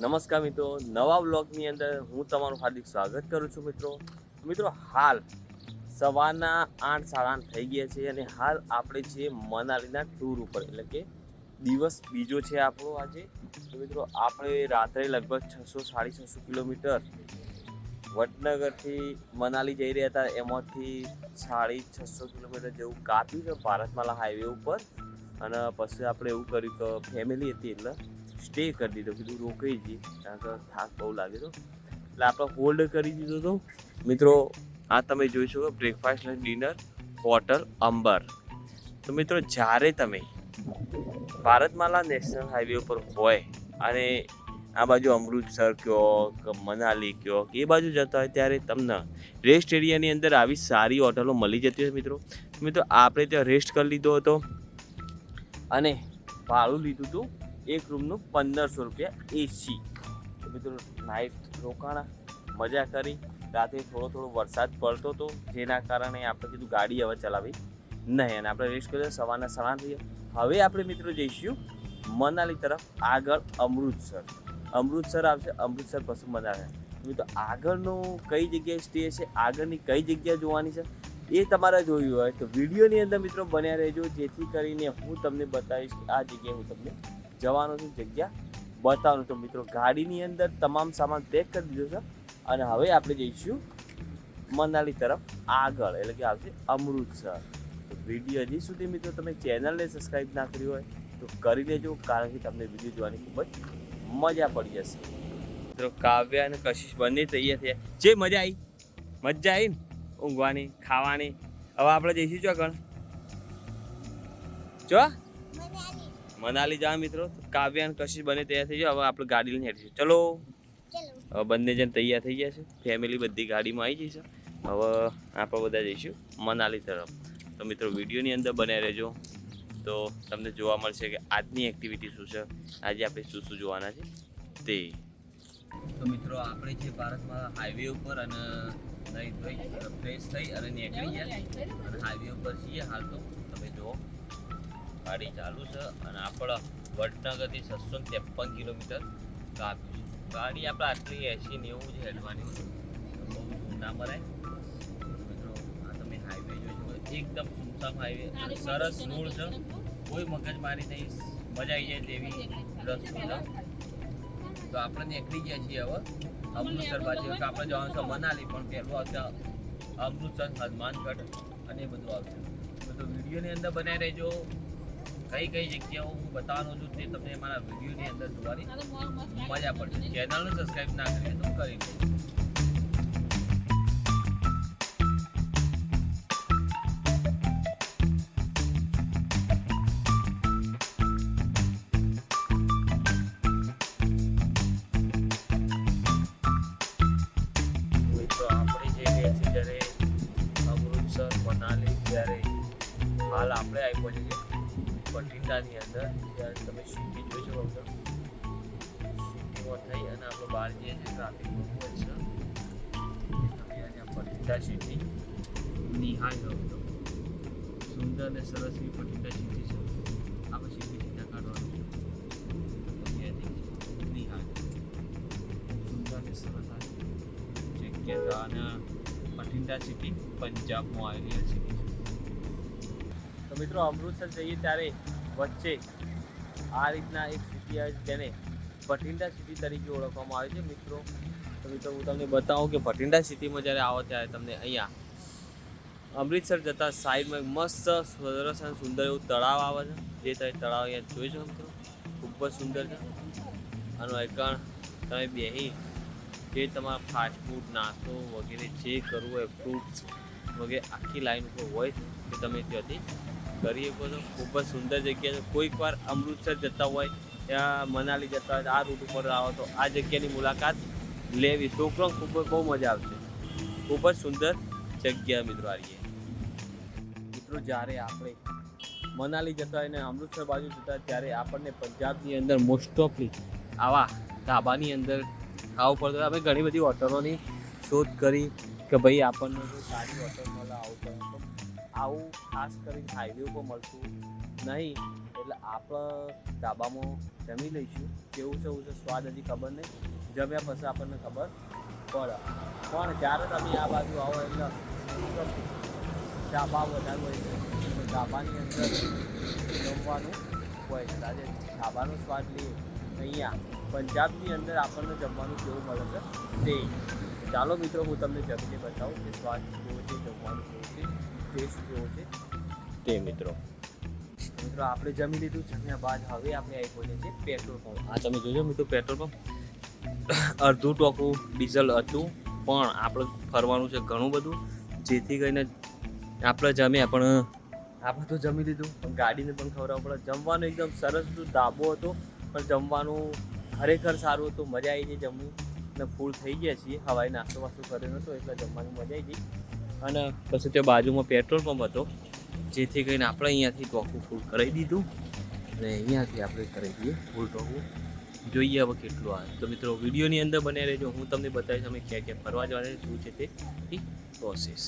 નમસ્કાર મિત્રો, નવા વ્લોગની અંદર હું તમારું હાર્દિક સ્વાગત કરું છું મિત્રો હાલ સવારના 8 સાડા 8 થઈ ગયા છે અને હાલ આપણે છીએ મનાલીના ટૂર ઉપર, એટલે કે દિવસ બીજો છે આપણો આજે. તો મિત્રો આપણે રાત્રે લગભગ 600-650 કિલોમીટર વડનગરથી મનાલી જઈ રહ્યા હતા. એમાંથી 650 કિલોમીટર જેવું કાપ્યું છે ભારતમાલા હાઈવે ઉપર. અને પછી આપણે એવું કર્યું કે ફેમિલી હતી એટલે સ્ટે કરી દીધો, કીધું રોકાઈ જઈએ કારણ કે થાક બહુ લાગે તો એટલે આપણે હોલ્ડ કરી દીધો હતો મિત્રો. આ તમે જોઈ શકો બ્રેકફાસ્ટ અને ડિનર હોટલ અંબર. તો મિત્રો જ્યારે તમે ભારતમાલા નેશનલ હાઈવે ઉપર હોય અને આ બાજુ અમૃતસર કહો કે મનાલી કહો કે એ બાજુ જતા હોય ત્યારે તમને રેસ્ટ એરિયાની અંદર આવી સારી હોટલો મળી જતી હોય મિત્રો આપણે ત્યાં રેસ્ટ કરી લીધો હતો અને ભાડું લીધું હતું એક રૂમનું 1500 રૂપિયા એસી. તો મિત્રો નાઇટ રોકાણા, મજા કરી. રાતે થોડો વરસાદ પડતો હતો જેના કારણે આપણે કીધું ગાડી હવે ચલાવી નહીં અને આપણે રેસ્ટ કર્યો. સવારના 8:30 થઈ ગયા. હવે આપણે મિત્રો જઈશું મનાલી તરફ, આગળ અમૃતસર આવશે, અમૃતસર પછી મનાલી. મિત્રો આગળનું કઈ જગ્યાએ સ્ટે છે, આગળની કઈ જગ્યા જોવાની છે એ તમારે જોયું હોય તો વિડીયોની અંદર મિત્રો બન્યા રહેજો, જેથી કરીને હું તમને બતાવીશ કે આ જગ્યાએ હું તમને જવાનું છું, જગ્યા બતાવવાનું. તો મિત્રો ગાડીની અંદર તમામ સામાન પેક કરી દીધો છે અને હવે આપણે જઈશું મનાલી તરફ આગળ, એટલે કે આવશે અમૃતસર. તો વિડીયો હજી સુધી મિત્રો તમે ચેનલને સબસ્ક્રાઈબ ના કરી હોય તો કરી લેજો, કારણ કે તમને વિડીયો જોવાની ખૂબ જ મજા પડી જશે. મિત્રો કાવ્યા અને કશિશ બંને તૈયાર થયા. જે મજા આવી ને ઊંઘવાની, ખાવાની. હવે આપણે જઈશું ચોકણ મનાલી જવા મિત્રો. કાવ્ય અને કશિશ બંને તૈયાર થઈ જાય. હવે આપણે ગાડી લઈને હેડીશું. ચલો હવે બંને જણ તૈયાર થઈ ગયા છે, ફેમિલી બધી ગાડીમાં આવી જશે. હવે આપણે બધા જઈશું મનાલી તરફ. તો મિત્રો વિડીયોની અંદર બન્યા રહેજો તો તમને જોવા મળશે કે આજની એક્ટિવિટી શું છે, આજે આપણે શું જોવાના છે તે. તો મિત્રો આપણે છે ભારતમાં હાઈવે ઉપર અને ફ્રેશ થઈ અને નીકળી ગયા અને હાઈવે ઉપર છીએ હાલ. તો તમે જુઓ ગાડી ચાલુ છે અને આપણે વડનગરથી 653 કિલોમીટર કાપ્યું છે. ગાડી આપણે આટલી 80-90 જ હેડવાની, બહુ ના મરાય મિત્રો. આ તમે હાઈવે જોઈ શકો, એકદમ સુમસામ હાઈવે, સરસ રોડ છે, કોઈ મગજમારી નહીં, મજા આવી જાય તેવી રસ્તો છે. તો આપણે નીકળી ગયા છીએ હવે અમૃતસર બાજુ. આપણે જવાનું છે મનાલી, પણ પહેલું આવશે અમૃતસર, હનુમાનગઢ અને એ બધું આવશે. તો વિડીયોની અંદર બનાવી રહેજો. કઈ જગ્યાઓ હું બતાવવાનો છું તે તમને મારા વિડીયોની અંદર જોવાની મજા પડશે. ચેનલને સબસ્ક્રાઈબ ના કરી તો કરી લો. હાલ આપણે આવી પહોંચી બઠિંડાની અંદર. ત્યારે તમે સિટી જોઈ શકો છો, સિટીમાં થઈ અને આપણે બહાર જઈએ છીએ. ટ્રાફિક બહુ જ છે. તમે અહીંયા બઠિંડા સિટી નિહાળ છો, સુંદર અને સરસ એવી બઠિંડા સિટી છે. આપણે સિટી સીધા કાઢવાનું છે નિહાળ, સુંદર અને સરસ આ જગ્યા. અને બઠિંડા સિટી પંજાબમાં આવેલી સિટી છે. તો મિત્રો અમૃતસર જઈએ ત્યારે વચ્ચે આ રીતના એક સિટી આવે છે જેને બઠિંડા સિટી તરીકે ઓળખવામાં આવે છે મિત્રો. તો મિત્રો હું તમને બતાવું કે બઠિંડા સિટીમાં જ્યારે આવો ત્યારે તમને અહીંયા અમૃતસર જતા સાઈડમાં એક મસ્ત સરસ અને સુંદર એવું તળાવ આવે છે. જે તમે તળાવ અહીંયા જોઈ શકો મિત્રો, ખૂબ જ સુંદર છે. અને એકણ તમે બેસી જે તમારા ફાસ્ટફૂડ, નાસ્તો વગેરે જે કરવું હોય, ફ્રૂટ્સ વગેરે આખી લાઈન ઉપર હોય કે તમે ત્યાંથી કરી શકો છો. ખૂબ જ સુંદર જગ્યા છે. કોઈક વાર અમૃતસર જતા હોય, ત્યાં મનાલી જતા હોય, આ રૂટ ઉપર આવો તો આ જગ્યાની મુલાકાત લેવી. છોકરો ખૂબ બહુ મજા આવશે. ખૂબ જ સુંદર જગ્યા મિત્રો આ રહીએ. મિત્રો જ્યારે આપણે મનાલી જતા હોય ને અમૃતસર બાજુ જતા હોય ત્યારે આપણને પંજાબની અંદર મોસ્ટ ઓફલી આવા ધાબાની અંદર ખાવું પડતું. આપણે ઘણી બધી હોટલોની શોધ કરી કે ભાઈ આપણને કોઈ સારી હોટલ મળે આવું કરે, આવું ખાસ કરીને હાઈવે ઉપર મળતું નહીં. એટલે આપણે ધાબામાં જમી લઈશું. કેવું છે સ્વાદ હજી ખબર નહીં, જમ્યા પછી આપણને ખબર પડે. પણ જ્યારે તમે આ બાજુ આવો એટલે ધાબા વધારે હોય છે, ધાબાની અંદર જમવાનું હોય છે. આજે ધાબાનો સ્વાદ લઈએ અહીંયા પંજાબની અંદર આપણને જમવાનું કેવું મળે છે તે. ચાલો મિત્રો, હું તમને જમીને બતાવું કે સ્વાદ કેવો છે, જમવાનું કેવું છે, ટેસ્ટ કેવો છે તે. મિત્રો આપણે જમી લીધું. જમ્યા બાદ હવે આપણે આવી પહોંચીએ છીએ પેટ્રોલ પંપ. આ તમે જોજો મિત્રો, પેટ્રોલ પંપ અડધું ટોકું ડીઝલ હતું, પણ આપણે ફરવાનું છે ઘણું બધું, જેથી કરીને આપણે જમ્યા. પણ આપણે તો જમી લીધું, પણ ગાડીને પણ ખવડાવવું પડે. જમવાનું એકદમ સરસ હતું, ધાબો હતો, પણ જમવાનું ખરેખર સારું હતું. મજા આવી ગઈ જમવું, અને ફૂલ થઈ ગયા છીએ. હવાઈ નાસ્તો વાસ્તો કર્યો નહોતો એટલે જમવાની મજા આવી ગઈ. અને પછી ત્યાં બાજુમાં પેટ્રોલ પંપ હતો, જેથી કરીને આપણે અહીંયાથી ટોકું ફૂલ કરાવી દીધું, અને અહીંયાથી આપણે કરી દઈએ ફૂલ ટોકું. જોઈએ હવે કેટલું આવે. તો મિત્રો વિડીયોની અંદર બન્યા રહેજો, હું તમને બતાવીશ અમે ક્યાં ક્યાં ફરવા જવાના, શું છે તે પ્રોસેસ.